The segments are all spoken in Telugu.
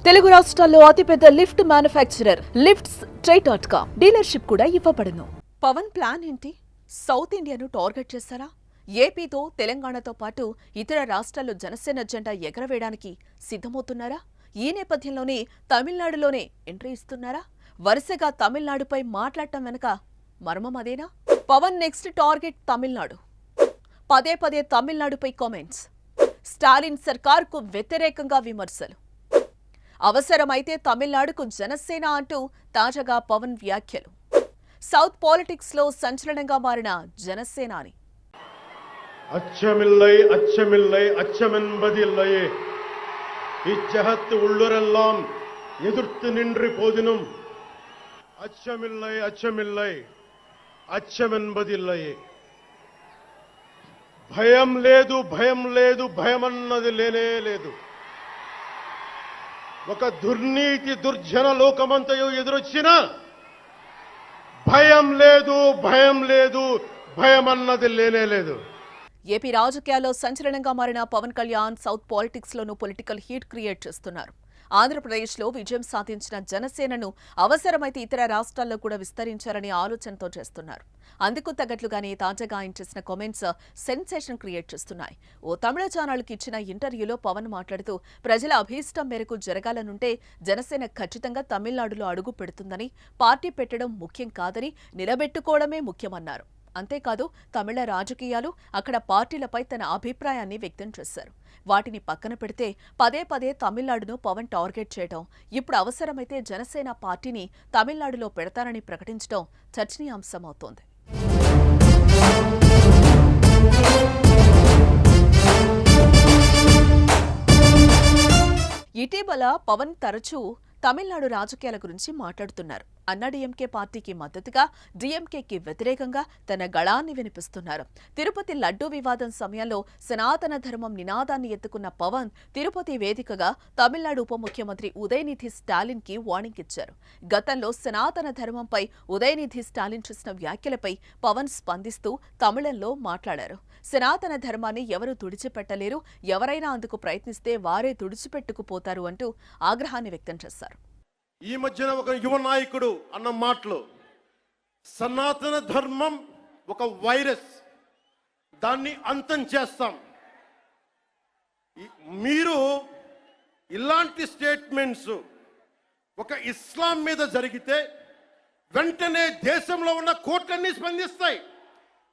తెలుగు రాష్ట్రాల్లో అతిపెద్ద లిఫ్ట్ మ్యానుఫ్యాక్చరర్ లిఫ్ట్స్ ట్రై.com డీలర్షిప్ కూడా ఇవ్వబడును. పవన్ ప్లాన్ ఏంటి? సౌత్ ఇండియాను టార్గెట్ చేస్తారా? ఏపీతో తెలంగాణతో పాటు ఇతర రాష్ట్రాల్లో జనసేన జెండా ఎగరవేయడానికి సిద్ధమవుతున్నారా? ఈ నేపథ్యంలోనే తమిళనాడులోనే ఎంట్రీ ఇస్తున్నారా? వరుసగా తమిళనాడుపై మాట్లాడటం వెనుక మర్మం అదేనా? Pawan next target Tamil Nadu. పదే పదే తమిళనాడుపై కామెంట్స్. స్టాలిన్ సర్కార్కు వ్యతిరేకంగా విమర్శలు. అవసరమైతే తమిళనాడుకు జనసేన అంటూ తాజాగా పవన్ వ్యాఖ్యలు. సౌత్ పాలిటిక్స్ లో సంచలనంగా మారిన జనసేనాని. அச்சமில்லை அச்சமில்லை அச்சமென்பதில்லையே இச்சகத்து உள்ளுரெல்லாம் எதிர்த்து நின்று போதினும் அச்சமில்லை அச்சமில்லை అచ్చమెన్బదిల్లయే భయం లేదు భయం లేదు భయమన్నది లేనే లేదు. ఒక దుర్నీతి దుర్జన లోకమంతయు ఎదురొచ్చినా భయం లేదు భయం లేదు భయమన్నది లేనే లేదు. ఏపీ రాజకీయాల్లో సంచలనంగా మారిన పవన్ కళ్యాణ్ సౌత్ పాలిటిక్స్ లోనూ పొలిటికల్ హీట్ క్రియేట్ చేస్తున్నారు. ఆంధ్రప్రదేశ్లో విజయం సాధించిన జనసేనను అవసరమైతే ఇతర రాష్ట్రాల్లో కూడా విస్తరించారనే ఆలోచనతో చేస్తున్నారు. అందుకు తగ్గట్లుగానే తాజాగా ఆయన చేసిన కామెంట్స్ సెన్సేషన్ క్రియేట్ చేస్తున్నాయి. ఓ తమిళ ఛానల్కి ఇచ్చిన ఇంటర్వ్యూలో పవన్ మాట్లాడుతూ ప్రజల అభీష్టం మేరకు జరగాలనుంటే జనసేన ఖచ్చితంగా తమిళనాడులో అడుగు పెడుతుందని, పార్టీ పెట్టడం ముఖ్యం కాదని, నిలబెట్టుకోవడమే ముఖ్యమన్నారు. అంతేకాదు తమిళ రాజకీయాలు, అక్కడ పార్టీలపై తన అభిప్రాయాన్ని వ్యక్తం చేశారు. వాటిని పక్కన పెడితే పదే పదే తమిళనాడును పవన్ టార్గెట్ చేయడం, ఇప్పుడు అవసరమైతే జనసేన పార్టీని తమిళనాడులో పెడతారని ప్రకటించడం చర్చనీయాంశమవుతోంది. ఇటీవల పవన్ తరచూ తమిళనాడు రాజకీయాల గురించి మాట్లాడుతున్నారు. అన్నాడీఎంకే పార్టీకి మద్దతుగా, డీఎంకేకి వ్యతిరేకంగా తన గళాన్ని వినిపిస్తున్నారు. తిరుపతి లడ్డూ వివాదం సమయంలో సనాతన ధర్మం నినాదాన్ని ఎత్తుకున్న పవన్ తిరుపతి వేదికగా తమిళనాడు ఉప ముఖ్యమంత్రి ఉదయనిధి స్టాలిన్ కి వార్నింగ్ ఇచ్చారు. గతంలో సనాతన ధర్మంపై ఉదయనిధి స్టాలిన్ చేసిన వ్యాఖ్యలపై పవన్ స్పందిస్తూ తమిళంలో మాట్లాడారు. సనాతన ధర్మాన్ని ఎవరూ తుడిచిపెట్టలేరు, ఎవరైనా అందుకు ప్రయత్నిస్తే వారే తుడిచిపెట్టుకుపోతారు అంటూ ఆగ్రహాన్ని వ్యక్తం చేశారు. ఈ మధ్యన ఒక యువ నాయకుడు అన్న మాటలు, సనాతన ధర్మం ఒక వైరస్, దాన్ని అంతం చేస్తాం. మీరు ఇలాంటి స్టేట్మెంట్స్ ఒక ఇస్లాం మీద జరిగితే వెంటనే దేశంలో ఉన్న కోర్టులన్నీ స్పందిస్తాయి,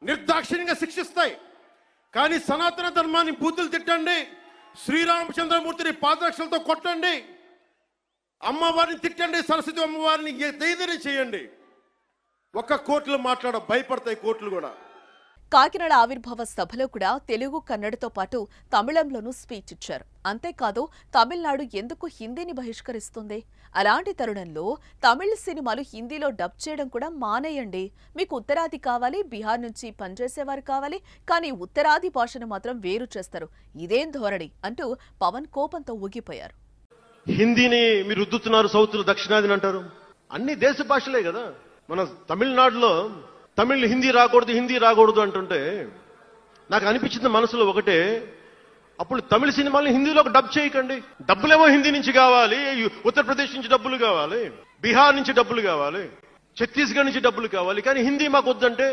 నిర్దాక్షిణ్యంగా శిక్షిస్తాయి. కానీ సనాతన ధర్మాన్ని బూతులు తిట్టండి, శ్రీరామచంద్రమూర్తిని పాదరక్షలతో కొట్టండి, అమ్మవారిని తిట్టండి, సరస్వతి అమ్మవారిని ఏదైనా చేయండి, ఒక్క కోర్టులు భయపడతాయి కోర్టులు కూడా. కాకినాడ ఆవిర్భావ సభలో కూడా తెలుగు, కన్నడతో పాటు తమిళంలోనూ స్పీచ్ ఇచ్చారు. అంతేకాదు తమిళనాడు ఎందుకు హిందీని బహిష్కరిస్తుంది? అలాంటి తరుణంలో తమిళ సినిమాలు హిందీలో డబ్ చేయడం కూడా మానేయండి. మీకు ఉత్తరాది కావాలి, బీహార్ నుంచి పనిచేసేవారు కావాలి, కానీ ఉత్తరాది భాషను మాత్రం వేరు చేస్తారు. ఇదేం ధోరణి అంటూ పవన్ కోపంతో ఊగిపోయారు. హిందీని మీరు రుద్దుతున్నారు, సౌత్ దక్షిణాదిని అంటారు. అన్ని దేశ భాషలే కదా. మన తమిళనాడులో తమిళ్ హిందీ రాకూడదు అంటుంటే నాకు అనిపించింది మనసులో ఒకటే, అప్పుడు తమిళ సినిమాల్ని హిందీలో డబ్ చేయకండి. డబ్బులేమో హిందీ నుంచి కావాలి, ఉత్తరప్రదేశ్ నుంచి డబ్బులు కావాలి, బీహార్ నుంచి డబ్బులు కావాలి, ఛత్తీస్గఢ్ నుంచి డబ్బులు కావాలి, కానీ హిందీ మాకు వద్దంటే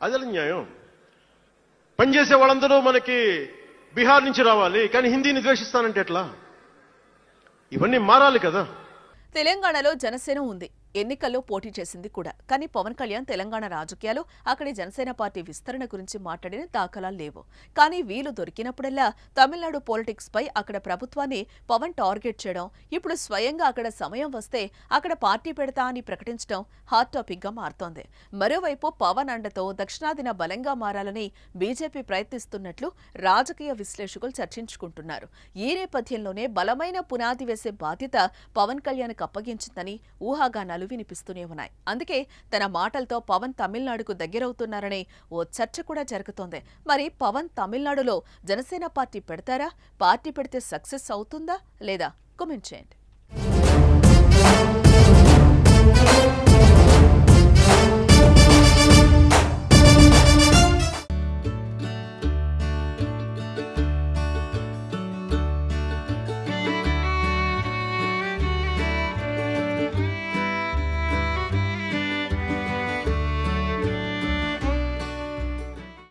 అదే న్యాయం. పనిచేసే వాళ్ళందరూ మనకి బీహార్ నుంచి రావాలి, కానీ హిందీని ద్వేషిస్తానంటే ఎట్లా? ఇవన్నీ మారాలి కదా. తెలంగాణలో జనసేన ఉంది, ఎన్నికల్లో పోటీ చేసింది కూడా. కానీ పవన్ కళ్యాణ్ తెలంగాణ రాజకీయాలు, అక్కడి జనసేన పార్టీ విస్తరణ గురించి మాట్లాడిన దాఖలాలు లేవు. కానీ వీలు దొరికినప్పుడల్లా తమిళనాడు పాలిటిక్స్ పై, అక్కడ ప్రభుత్వాన్ని పవన్ టార్గెట్ చేయడం, ఇప్పుడు స్వయంగా అక్కడ సమయం వస్తే అక్కడ పార్టీ పెడతా అని ప్రకటించడం హాట్ టాపిక్ గా మారుతోంది. మరోవైపు పవన్ అండతో దక్షిణాదిన బలంగా మారాలని బీజేపీ ప్రయత్నిస్తున్నట్లు రాజకీయ విశ్లేషకులు చర్చించుకుంటున్నారు. ఈ నేపథ్యంలోనే బలమైన పునాది వేసే బాధ్యత పవన్ కళ్యాణ్కు అప్పగించిందని ఊహాగానాలు వినిపిస్తూనే ఉన్నాయి. అందుకే తన మాటలతో పవన్ తమిళనాడుకు దగ్గరవుతున్నారనే ఓ చర్చ కూడా జరుగుతోంది. మరి పవన్ తమిళనాడులో జనసేన పార్టీ పెడతారా? పార్టీ పెడితే సక్సెస్ అవుతుందా లేదా? కామెంట్ చేయండి.